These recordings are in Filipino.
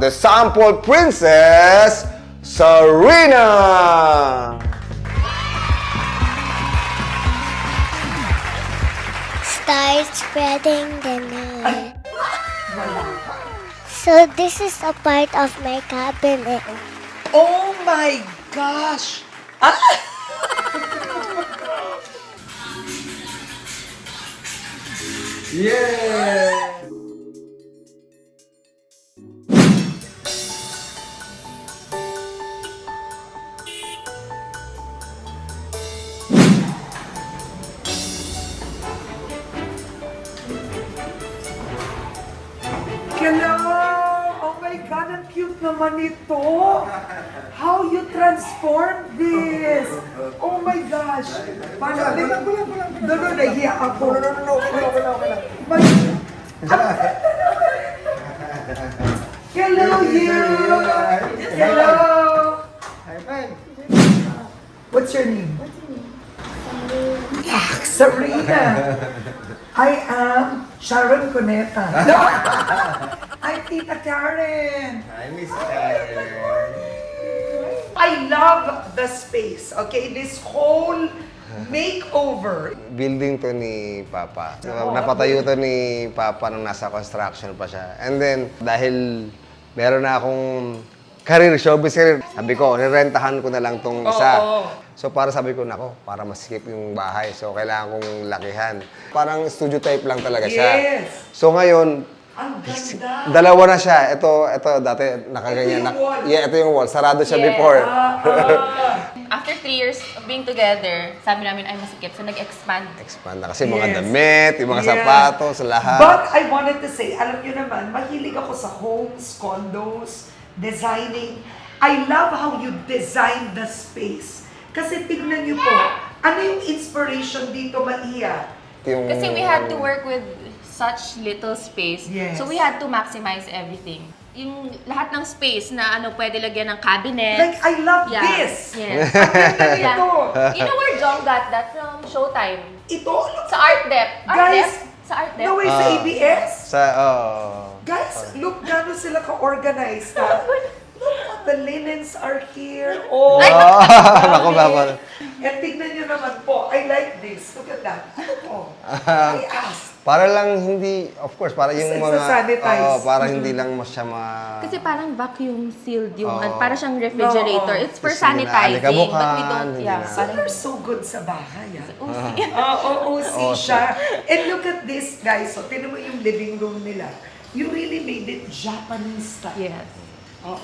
the sample princess, Serena! Start spreading the net. So this is a part of my cabinet. Oh my gosh! Yeah! Hello! Oh my God, ang cute naman ito! How you transformed this? Oh my gosh! Paano? No, nahiya ako. No, wala. Hello, you! Hello! What's your name? Serena! I am Sharon Cuneta. No! I'm Tita Karen. I miss Karen. I love the space, okay? This whole makeover. Building to ni Papa. Napatayo to ni Papa nung nasa construction pa siya. And then, dahil meron na akong showbiz career, sabi ko, nirentahan ko na lang tong isa. So para sabi ko, nako, para masikip yung bahay. So kailangan kong lakihan. Parang studio type lang talaga siya. Yes. So ngayon, Ang ganda. dalawa na siya. Ito dati nakaganyan. Ito yung wall. Ito yung wall. Sarado siya Yeah. before. After 3 years of being together, sabi namin ay masikip. So nag-expand. Expand na kasi mga Yes. damit, yung mga Yeah. sapatos, lahat. But I wanted to say, alam niyo naman, mahilig ako sa homes, condos, designing. I love how you design the space. Kasi tignan niyo po, ano yung inspiration dito, Maia? Yung- Kasi we had to work with such little space. Yes. So we had to maximize everything. Yung lahat ng space na pwede lagyan ng cabinet. Like, I love Yeah. this! Yes. Ang ganda Yeah. nito! You know where John got that from? Showtime. Ito, look, Sa Art Dep. Guys, Sa Art Dep. no way sa ABS? Sa, Guys, look gano'n sila ka-organized. Ha? Look, the linens are here. Oh, Naku, Papa. and tignan nyo naman po, I like this. Look at that. Ano to? I asked. Para lang hindi, of course, para yung It's mga... a sanitize. para hindi lang siya Kasi parang vacuum sealed yung, Oo. para siyang refrigerator. Oo. It's for Tapos hindi na sanitizing. But we alikabukan, don't, hindi yeah. na- So they're so good sa bahay. OC. OC siya. And look at this, guys. So, tinan mo yung living room nila. You really made it Japanese style. Yes.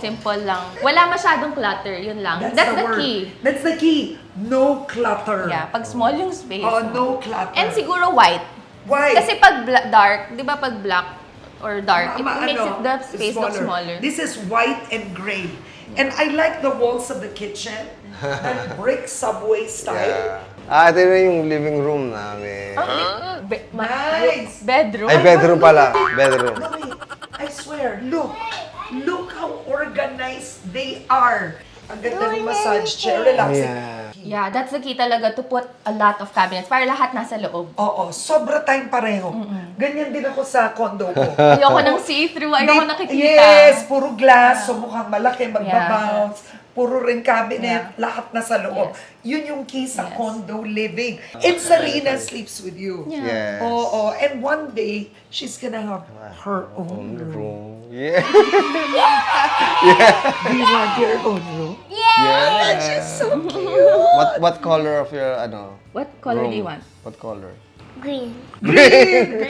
Simple lang. Wala masyadong clutter, yun lang. That's the word. key. That's the key. No clutter. Yeah, pag small yung space. Oh, no clutter. And siguro white. Why? Kasi pag dark, di ba pag black or dark, it makes it the it's space look smaller. This is white and gray. And I like the walls of the kitchen. That brick subway style. Yeah. Ito na yung living room namin. Nice. Bedroom. Ay, bedroom pala. Bedroom. No, wait. I swear, look. Look how organized they are. Ang ganda ng massage chair. Relaxing. Yeah. Yeah, that's the key talaga to put a lot of cabinets para lahat nasa loob. Oo, sobra tayong pareho. Ganyan din ako sa condo ko. Ayoko ng see-through, ayoko nakikita. Yes, puro glass, so mukhang malaki, magbabounce. Puro rin cabinet, lahat nasa loob. Yun yung key sa condo living. And Serena sleeps with you. Yes. Oo, and one day, she's gonna have her own room. Room. Yeah. Do you want your own room? Yeah. She's so cute. What color of your, ano? What color room? do you want? What color? Green. Green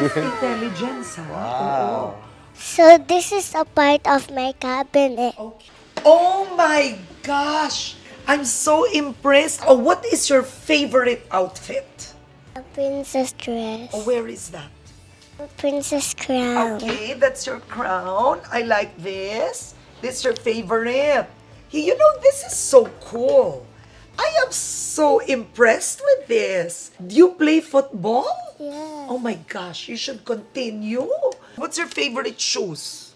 is intelligence, ha? Wow. So this is a part of my cabinet. Okay. Oh my gosh! I'm so impressed. Oh, what is your favorite outfit? A princess dress. Oh, where is that? A princess crown. Okay, that's your crown. I like this. This is your favorite. You know, this is so cool. I am so impressed with this. Do you play football? Yeah. Oh my gosh, you should continue. What's your favorite shoes?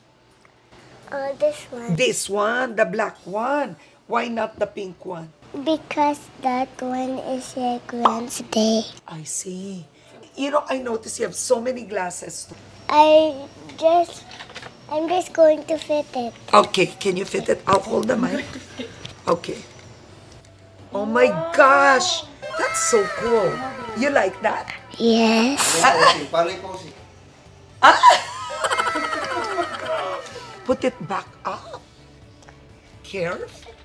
This one. This one, the black one. Why not the pink one? Because that one is a Wednesday. I see. You know, I noticed you have so many glasses. I just I'm just going to fit it. Okay, can you fit it? I'll hold the mic. Okay. Oh my gosh! That's so cool. You like that? Yes. Paano yung posing? Put it back up. Careful.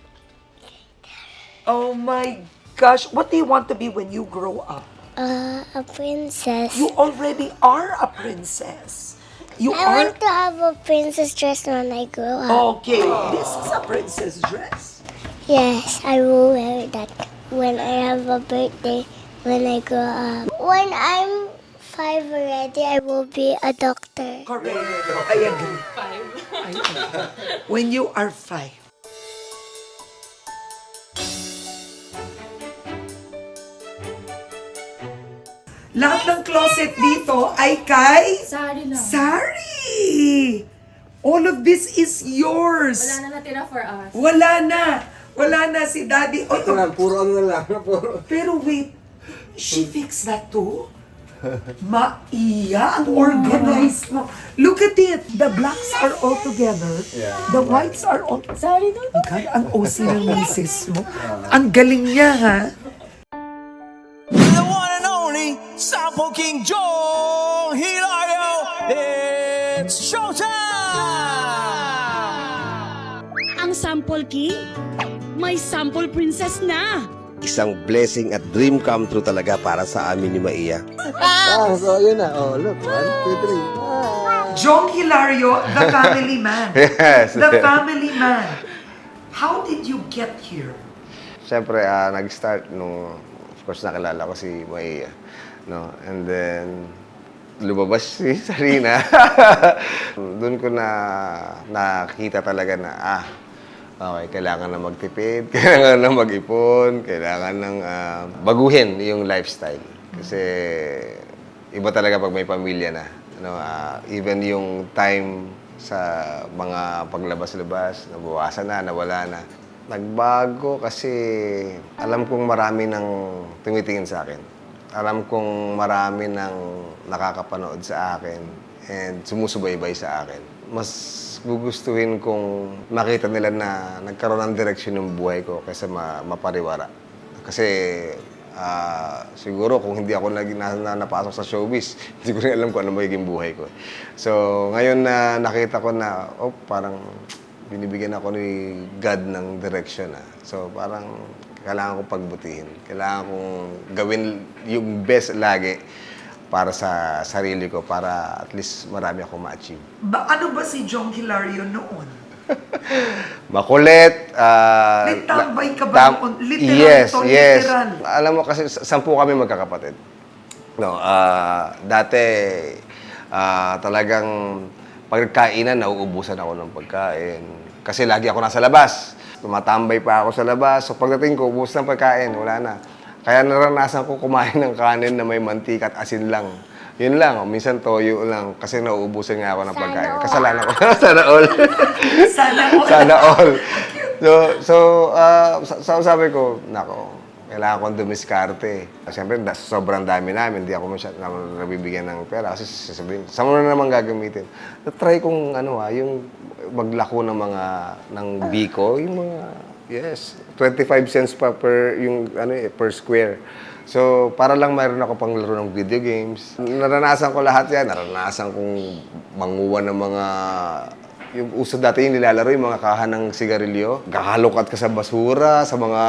Oh my gosh. What do you want to be when you grow up? A princess. You already are a princess. You I are... want to have a princess dress when I grow up. Okay, this is a princess dress. Yes, I will wear that when I have a birthday when I grow up. When I'm 5 already, I will be a doctor. Correct. I agree. I agree. When you are 5. Lahat ng closet dito ay kay Sorry lang. Sari! All of this is yours. Wala na natira for us. Wala na. Wala na si Daddy. Oh, oh. Puro ano na lang. Puro. Pero wait, she fixed that too? Maiya, ang organized mo. Look at it. The blacks are all together. The whites are all... Sorry, no. God, ang OC ng misis mo. Ang galing niya, ha? The one and only Sample King Joe Hilario. It's showtime! Ang Sample King, may Sample Princess na. Isang blessing at dream come true talaga para sa amin ni Maiya. So yun na. Oh, look. 1, 2, 3. Jong Hilario, the family man. Yes. The family man. How did you get here? Siyempre, nag-start nung, of course, nakilala ko si Maiya. No? And then, lumabas si Sarina. Doon ko na nakita talaga na, okay, kailangan na magtipid, kailangan na mag-ipon, kailangan ng baguhin yung lifestyle. Kasi iba talaga pag may pamilya na. Ano, even yung time sa mga paglabas-labas, nabawasan na, nawala na. Nagbago kasi alam kong marami nang tumitingin sa akin. Alam kong marami nang nakakapanood sa akin and sumusubaybay sa akin. Mas gugustuhin kong makita nila na nagkaroon ng direksyon ng buhay ko kaysa mapariwara. Kasi siguro kung hindi ako napasok sa showbiz, hindi ko rin alam kung ano magiging buhay ko. So ngayon na nakita ko na, parang binibigyan ako ni God ng direksyon. So parang kailangan kong pagbutihin. Kailangan kong gawin yung best lagi para sa sarili ko, para at least marami akong ma-achieve. Ano ba si Jong Hilario noon? Makulit. May tambay ka ba noon? Literal yes, to, yes. literal. Alam mo kasi, 10 kami magkakapatid. No, dati, talagang pagkainan, nauubusan ako ng pagkain. Kasi lagi ako nasa labas. Tumatambay pa ako sa labas. So pagdating ko, ubus ng pagkain, wala na. Kaya naranasan ko kumain ng kanin na may mantika at asin lang. Yun lang, minsan toyo lang kasi nauubusan nga ako ng pagkain. Kasalanan ko. Sana all. Sana all. Sana all. So sabi ko, nako, kailangan kong dumiskarte. Siyempre, sobrang dami namin, hindi ako nabibigyan ng pera. Kasi sasabihin, saan mo na naman gagamitin? Na-try kong yung maglako ng biko, yung mga, 25 cents pa per square. So, para lang mayroon ako pang laro ng video games. Naranasan ko lahat yan. Naranasan kong manguha ng mga... Yung uso dati yung nilalaro, yung mga kahan ng sigarilyo. Kakalukat ka sa basura, sa mga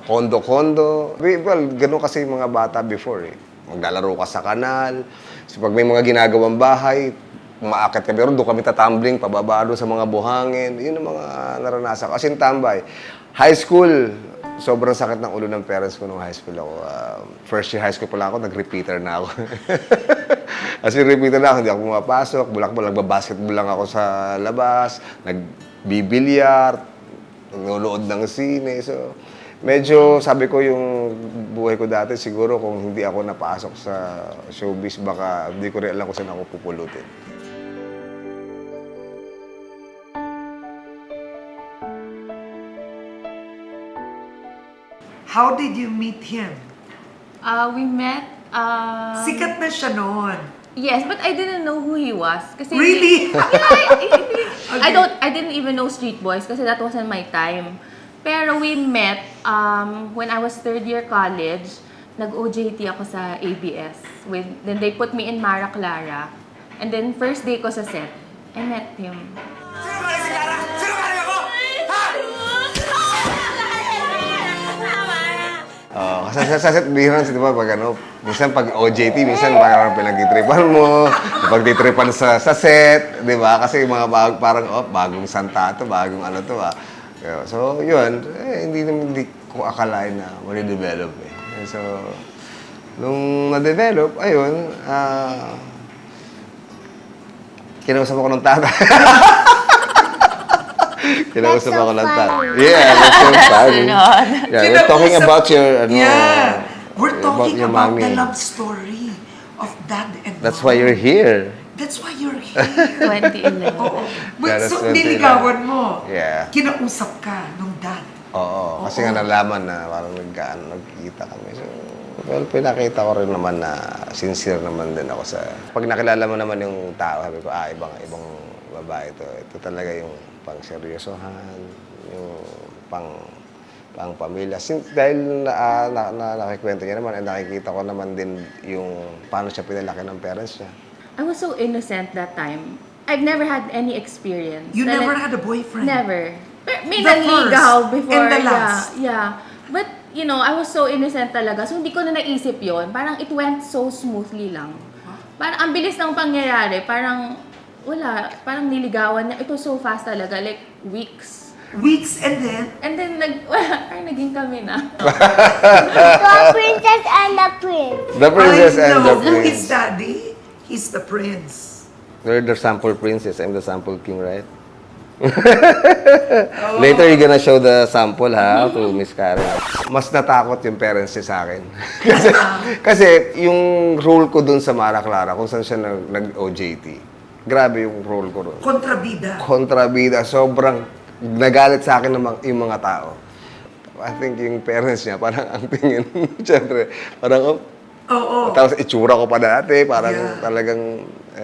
kondo-kondo. Well, ganun kasi yung mga bata before eh. Maglalaro ka sa kanal. So, pag may mga ginagawang bahay, umaakit kami ron, doon kami tatumbling, pababa doon sa mga buhangin. Yun ang mga naranasan ko. As in, tambay. High school, sobrang sakit ng ulo ng parents ko nung high school ako. First year high school pa lang ako, nag-repeater na ako. As in, repeater na ako, hindi ako pumapasok. Nagbabasketball lang ako sa labas. Nagbibilyar. Nanonood ng sine. So, medyo, sabi ko, yung buhay ko dati, siguro kung hindi ako napasok sa showbiz, baka hindi ko rin alam kung saan ako pupulutin. How did you meet him? We met, Sikat na siya noon. yes, but I didn't know who he was. Kasi Really? Yeah, I didn't even know Street Boys kasi that wasn't my time. Pero we met when I was third year college. Nag-OJT ako sa ABS. Then they put me in Mara Clara. And then first day ko sa set, I met him. Kasi sa set, difference, di ba, pag ano, minsan pag OJT, minsan parang pinag-tripan mo, pag-tripan sa set, di ba? Kasi mga parang, bagong santa to, bagong ano to, So, yun, hindi ko akalain na mali-develop eh. So, nung na-develop, ayun, kinausap ako ng tatay. Kinausap That's so ako ng tatay. funny. Yeah, that's so funny. Ganon. Yeah, we're talking Kinausap- about your, We're talking your about mommy. the love story of dad and That's mom. why you're here. That's why you're here. 2011. Oo. Yeah, that's So, 2011. niligawan mo. Yeah. Kinausap ka nung dad. Oo, kasi nga nalaman na parang nagkikita kami. So, well, pinakita ko rin naman na sincere naman din ako sa... Pag nakilala mo naman yung tao, sabi ko, ibang babae to. Ito talaga yung pang-seryosohan, yung pang-pamilya. Dahil nakikwento niya naman, nakikita ko naman din yung paano siya pinalaki ng parents niya. I was so innocent that time. I've never had any experience. You Na never like- had a boyfriend? Never. May The nanligaw first before. and the last. Yeah. But, you know, I was so innocent talaga. So, hindi ko na naisip yon. Parang it went so smoothly lang. Parang ang bilis ng pangyayari. Parang, wala. Parang niligawan niya. Ito so fast talaga. Like, weeks. Weeks and then, And then, parang naging kami na. The princess and the prince. The princess I and know the who is prince. daddy. He's the prince. You're the sample princess, I'm the sample king, right? Later, you're gonna show the sample, ha, to Miss Karen. Mas natakot yung parents niya sa akin. kasi yung role ko dun sa Mara Clara, kung saan siya nag-OJT, grabe yung role ko dun. Kontrabida. Kontrabida, sobrang nagalit sa akin yung mga tao. I think yung parents niya, parang ang tingin, syempre, parang, Oo. tapos itsura ko pa dati, parang Yeah. talagang...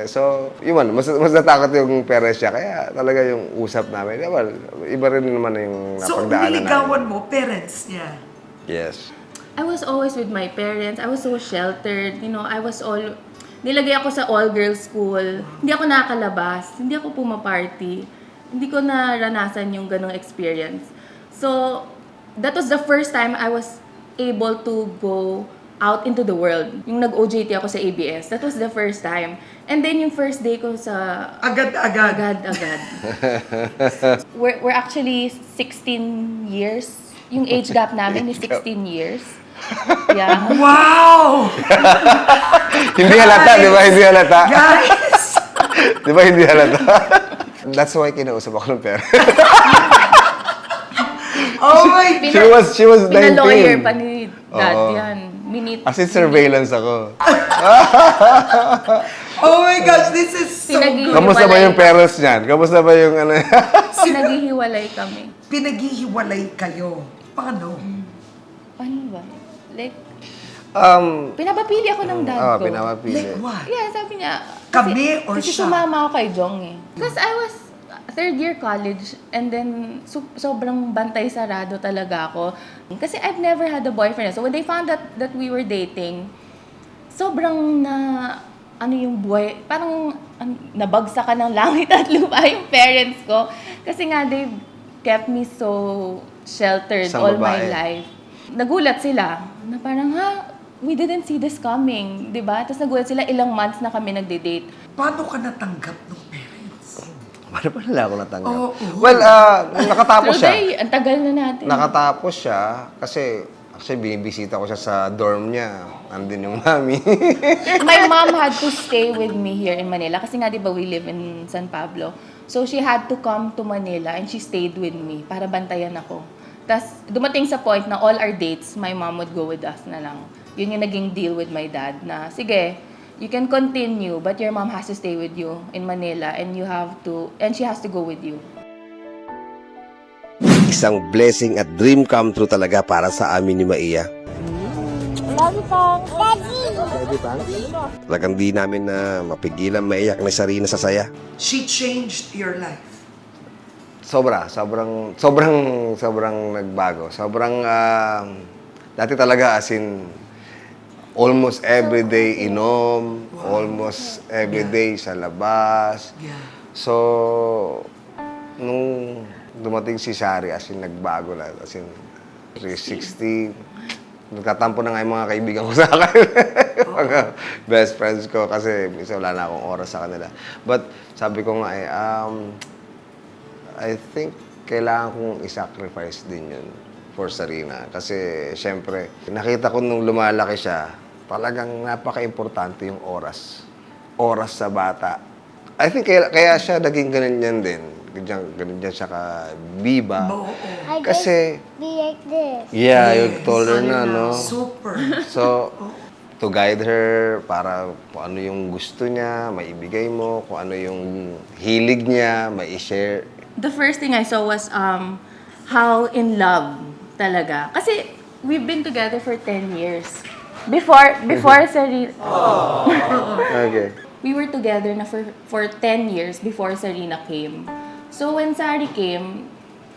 so, yun man, mas natakot yung parents niya. Kaya talaga yung usap namin, well, iba rin naman yung So, napagdaanan niligawan mo, parents niya. Yes. I was always with my parents. I was so sheltered. You know, nilagay ako sa all-girls school. Hindi ako nakakalabas. Hindi ako pumaparty. Hindi ko naranasan yung ganong experience. So, that was the first time I was able to go out into the world. Yung nag-OJT ako sa ABS. That was the first time. And then yung first day ko sa Agad-agad. agad. We're actually 16 years. Yung age gap namin is 16 years. Yeah. Wow! Hindi halata, di ba? Hindi halata. Guys! Di ba hindi halata? That's why kinausap ako ng parents. Oh my God! She was 19. Pina-lawyer pa ni Dad Oo. yan. As in surveillance ako. Oh my gosh, this is so Pinag- good. Kamusta ba yung parents niyan? Kamusta ba yung ano? Naghihiwalay kami. Pinaghihiwalay kayo. Paano? Paano ba? Like, um, pinapapili ako ng dad ko. pinapapili. Like what? Yeah, sabi niya. Kami or kasi siya? sumama ako kay Jong eh. Because I was third year college and then sobrang bantay sarado talaga ako. Kasi I've never had a boyfriend. So when they found that we were dating, sobrang ano yung buhay, parang nabagsakan ng langit at lupa yung parents ko. Kasi nga, they've kept me so sheltered Isang all my babae. life. Nagulat sila na parang, we didn't see this coming, di ba? Tapos nagulat sila, ilang months na kami nagde-date. Paano ka natanggap ng parents? Paano pa nila ako natanggap? Oo. Well, nakatapos True siya. day, ang tagal na natin. Nakatapos siya kasi binibisita ko siya sa dorm niya. Andun yung mami. My mom had to stay with me here in Manila kasi nga, di ba, we live in San Pablo. So, she had to come to Manila and she stayed with me para bantayan ako. Tapos, dumating sa point na all our dates, my mom would go with us na lang. Yun yung naging deal with my dad na, sige, you can continue, but your mom has to stay with you in Manila and she has to go with you. Isang blessing at dream come true talaga para sa amin ni Maia. Love you, Pong. Daddy! Talagang di namin na mapigilan maiyak na Sarina sa saya. She changed your life. sobrang nagbago. Dati talaga as in, almost everyday inom, almost everyday sa labas. Yeah. So, nung dumating si Shari, as in, nagbago na. As in, 360. Nagtatampo na nga yung mga kaibigan ko sa akin. Mga best friends ko kasi minsan wala na akong oras sa kanila. But sabi ko nga I think kailangan kong i-sacrifice din yun for Sarina. Kasi syempre, nakita ko nung lumalaki siya, talagang napaka-importante yung oras. Oras sa bata. I think kaya siya naging ganyan din. Ganyan siya ka-biba. I Kasi, just be like this. yeah, you told her na, no? Super. So, to guide her para kung ano yung gusto niya, maibigay mo, kung ano yung hilig niya, mai-share. The first thing I saw was how in love talaga. Kasi we've been together for 10 years. Before Sarina, Okay. we were together na for 10 years before Sarina came. So when Sari came,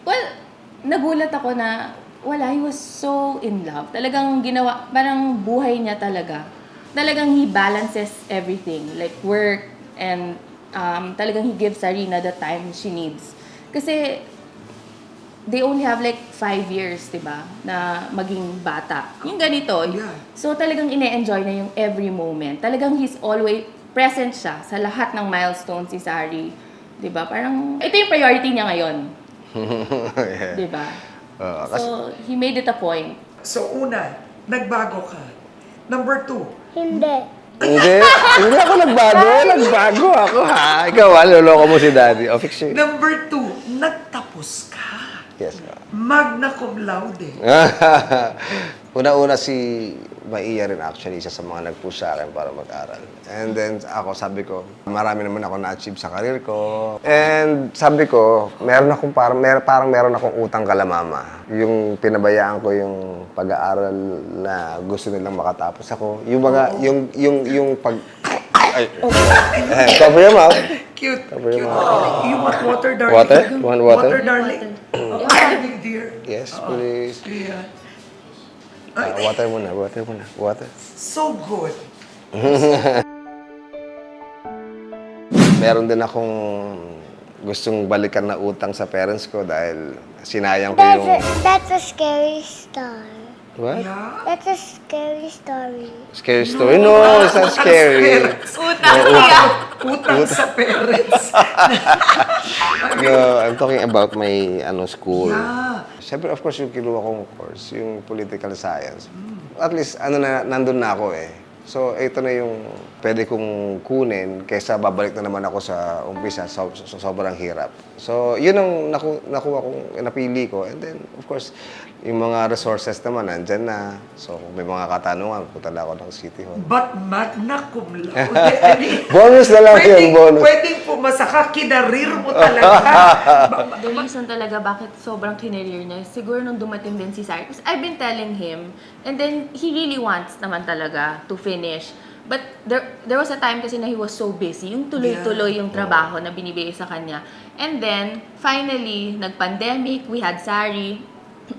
well, nagulat ako na wala, he was so in love. Talagang ginawa, parang buhay niya talaga. Talagang he balances everything, like work and talagang he gives Sarina the time she needs. Kasi they only have like 5 years, diba, na maging bata. Yung ganito. Yeah. So talagang ine-enjoy na yung every moment. Talagang he's always present siya sa lahat ng milestones si Sari. Diba? Parang, ito yung priority niya ngayon. Yeah. Diba? Kasi, So, he made it a point. So una, nagbago ka. Number 2, Hindi. hindi ako nagbago. Nagbago ako, ha? Ikaw, loloko mo si Daddy. Oh, fix it. Number 2, nagtapos ka. Yes. Magna cum laude. Una-una si Maia rin actually, isa sa mga nag-push sa akin para mag-aral. And then ako, sabi ko, marami naman ako na-achieve sa karir ko. And sabi ko, meron akong utang kala mama. Yung pinabayaan ko yung pag-aaral na gusto nilang makatapos ako. Yung mga, yung pag... Ay, cover your mouth. Cute. Cover your Cute. mouth. You want water, darling? Water? You want water? Water, darling? Darling, dear. Yes, please. Yeah. Water muna. Water. So good. Meron din akong gustong balikan na utang sa parents ko dahil sinayang ko yung... That's a scary story. What? Yeah. That's a scary story. Scary story? No, it's not scary. Utang sa parents. No, I'm talking about my school. Yeah. Siyempre, of course, yung kinuha kong course, yung political science. At least, nandun na ako eh. So, ito na yung pwede kong kunin kaysa babalik na naman ako sa umpisa. Sobrang hirap. So, yun ang nakuha kong, napili ko. And then, of course, yung mga resources naman, nandyan na. So, kung may mga katanungan, punta na ako ng City Hall. But magna cum laude. I mean, Bonus na lang yun, bonus. Pwedeng pumasa ka, kinarir mo talaga. The reason talaga bakit sobrang kinerir niya, siguro nung dumating din si Sari. Because I've been telling him, and then he really wants naman talaga to finish. But there was a time kasi na he was so busy, yung tuloy-tuloy yung trabaho na binibigay sa kanya. And then, finally, nag-pandemic, we had Sari,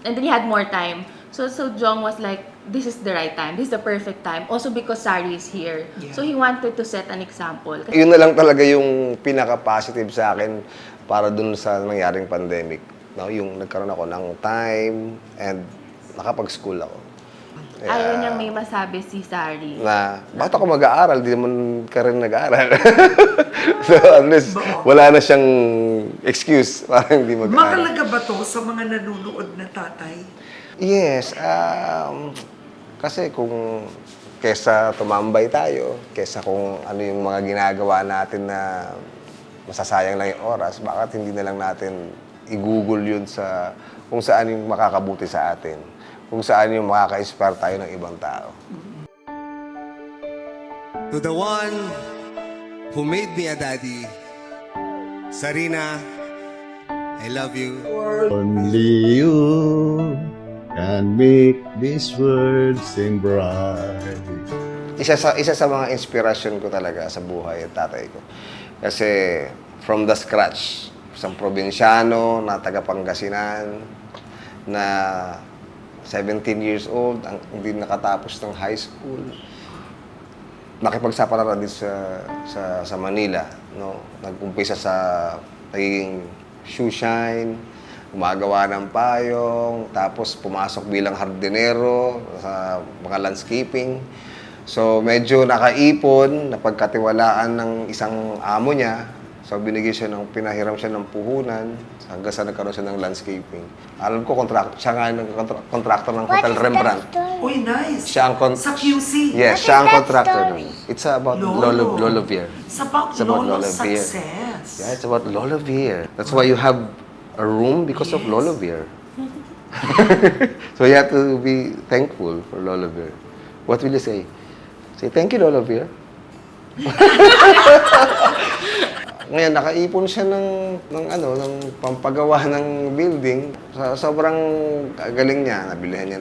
and then he had more time. So Jong was like, this is the right time, this is the perfect time. Also because Sari is here. Yeah. So he wanted to set an example. Yun na lang talaga yung pinaka-positive sa akin para dun sa nangyaring pandemic. No, yung nagkaroon ako ng time and nakapag-school ako. Ayaw niyang may masabi si Sari. Na, bakit ako mag-aaral? Di naman ka rin nag-aaral. So at least, wala na siyang excuse para hindi mag-aaral. Mahalaga ba to sa mga nanonood na tatay? Yes. Kasi kung kesa tumambay tayo, kesa kung ano yung mga ginagawa natin na masasayang lang yung oras, bakit hindi na lang natin i-google yun sa kung saan yung makakabuti sa atin, kung saan yung makaka-inspire tayo ng ibang tao. To the one who made me a daddy, Sarina, I love you. Only you can make this world seem bright. Isa sa mga inspirasyon ko talaga sa buhay at tatay ko. Kasi from the scratch, isang probinsyano na taga Pangasinan na 17 years old, hindi nakatapos ng high school. Nakipagsapalaran din sa Manila, no? Nag-umpisa sa naging shoe shine, gumagawa ng payong, tapos pumasok bilang hardinero sa mga landscaping. So medyo nakaipon, napagkatiwalaan ng isang amo niya. So pinahiram siya ng puhunan hanggang sa nagkaroon siya ng landscaping. Alam ko, siya nga yung contractor ng Hotel Rembrandt. Uy, nice. Siya ang Sa QC. Yes, siya ang contractor nun. It's about Lolo Beer. It's about It's about Lolo's Lolo Beer. success. Yeah, it's about Lolo Beer. That's why you have a room because of Lolo Beer. So you have to be thankful for Lolo Beer. What will you say? Say, thank you, Lolo Beer. Ngayon, nakaipon siya ng pampagawa ng building. Sobrang galing niya. Nabilihan niya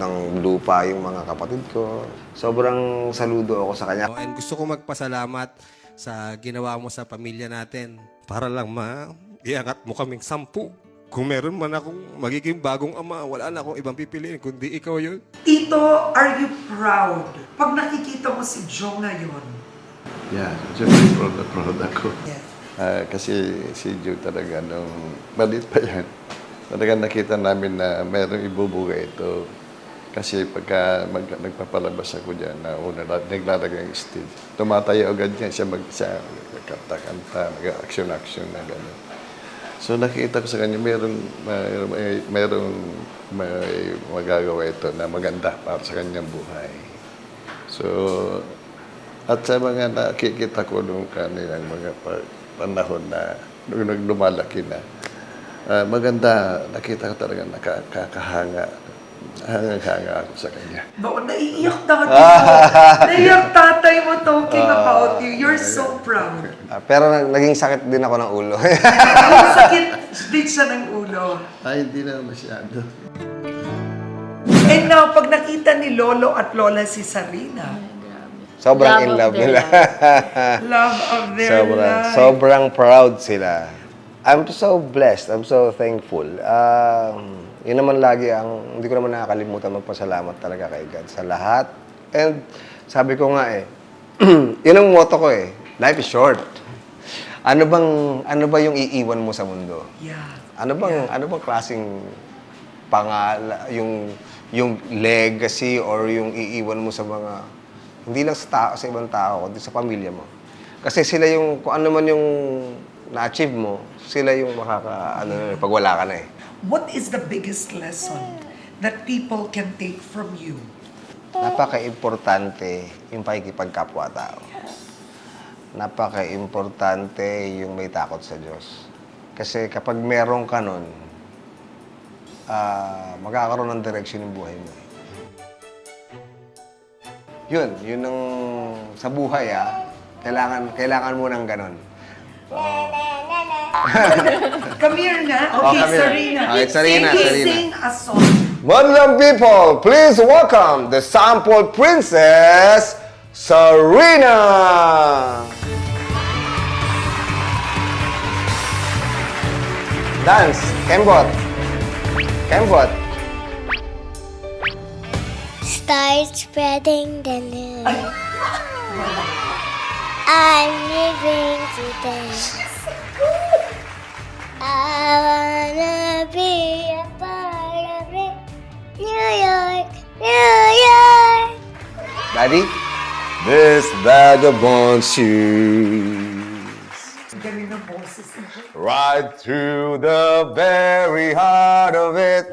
ng lupa yung mga kapatid ko. Sobrang saludo ako sa kanya. And gusto ko magpasalamat sa ginawa mo sa pamilya natin. Para lang iangat mo kaming 10. Kung meron man akong magiging bagong ama, wala na akong ibang pipiliin, kundi ikaw yun. Tito, are you proud? Pag nakikita mo si Joe ngayon. Yeah, siyempre proud ako. Yes. Kasi si Joe talaga nung maliit pa yan, talaga nakita namin na mayroong ibubuga ito. Kasi pagka nagpapalabas ako dyan, na una naglalagay ng stage, tumatayo agad yan siya kanta, mag-action na gano'n. So nakita ko sa kanya, mayroong may magagawa ito na maganda para sa kanyang buhay. So, at sa mga nakikita ko nung kanilang mga panahon na nung lumalaki na, maganda, nakita ko talaga nakakahanga. Hanga ako sa kanya. Baon, naiiyak na naiiyak tatay mo talking about you. You're so proud. Pero naging sakit din ako ng ulo. Sakit din siya ng ulo. Ay, hindi na masyado. And now, pag nakita ni Lolo at Lola si Sarina, Sobrang in love nila. love of their life. Sobrang proud sila. I'm so blessed. I'm so thankful. Yun naman lagi hindi ko naman nakakalimutan magpasalamat talaga kay God sa lahat. And sabi ko nga yun ang motto ko life is short. Ano ba yung iiwan mo sa mundo? Yeah. Ano bang klaseng yung legacy or yung iiwan mo sa mga, hindi lang sa ibang tao, kundi sa pamilya mo. Kasi sila kung ano man yung na-achieve mo, sila yung pag wala ka na What is the biggest lesson that people can take from you? Napaka-importante yung pakikipagkapwa-tao. Napaka-importante yung may takot sa Diyos. Kasi kapag meron ka nun, magkakaroon ng direction yung buhay mo. Yun ang sa buhay kailangan mo ng ganon. Come here na. Okay, come here. Sarina. Okay, Sarina. Sing a song. Madlang people, please welcome the sample princess, Sarina! Dance, Kembot. Start spreading the news. I'm living today. I wanna be a part of it. New York, New York. Daddy? This vagabond shoes Galing ng boses. right through the very heart of it.